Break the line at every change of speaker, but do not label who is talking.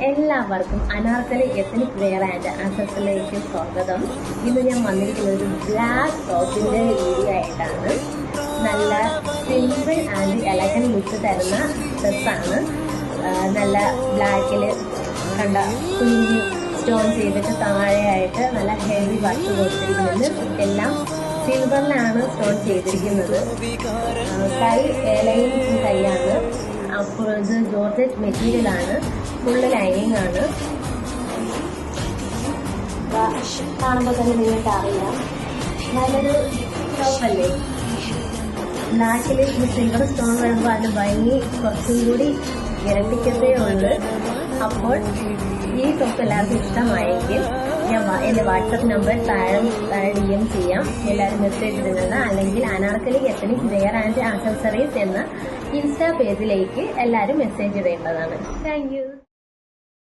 എല്ലാവർക്കും Anarkali ethnic wear and ആക്സസറിയിലേക്ക് സ്വാഗതം. ഇന്ന് ഞാൻ വന്നിരിക്കുന്നത് ഒരു ബ്ലാക്ക് ടോപ്പിന്റെ വീഡിയോ ആയിട്ടാണ്. നല്ല സിമ്പിൾ ആൻഡ് എലഗൻ ലുക്ക് തരുന്ന ഡ്രസ്സാണ്. നല്ല ബ്ലാക്കിൽ കണ്ട കുഞ്ഞു സ്റ്റോൺ ചെയ്തിട്ട് താഴെയായിട്ട് നല്ല ഹെവി വർക്ക് കൊടുത്തിരിക്കുന്നത്. എല്ലാം സിൽവറിലാണ് സ്റ്റോൺ ചെയ്തിരിക്കുന്നത്. കൈ ലൈൻ കൈയാണ്. അപ്പോൾ ഇത് ജോർജറ്റ് മെറ്റീരിയൽ ആണ്. ഫുള്ള് ലൈനിങ് ആണ്. കാണുമ്പോൾ തന്നെ നിങ്ങൾക്ക് അറിയാം നല്ലൊരു ടോപ്പല്ലേ. ബ്ലാക്കിൽ സിൽവർ സ്റ്റോൺ വരുമ്പോൾ അതിന് ഭംഗി കുറച്ചും കൂടി ഇരട്ടിക്കത്തേ ഉള്ളു. അപ്പോൾ ഈ ടോപ്പ് എല്ലാവർക്കും ഇഷ്ടമായെങ്കിൽ ഞാൻ എന്റെ വാട്സപ്പ് നമ്പർ താഴെ DM ചെയ്യാം. എല്ലാവരും മെസ്സേജ് ഇടുന്നത്, അല്ലെങ്കിൽ Anarkali ethnic wear and accessories എന്ന ഇൻസ്റ്റാ പേജിലേക്ക് എല്ലാവരും മെസ്സേജ് ഇടേണ്ടതാണ്. Thank you.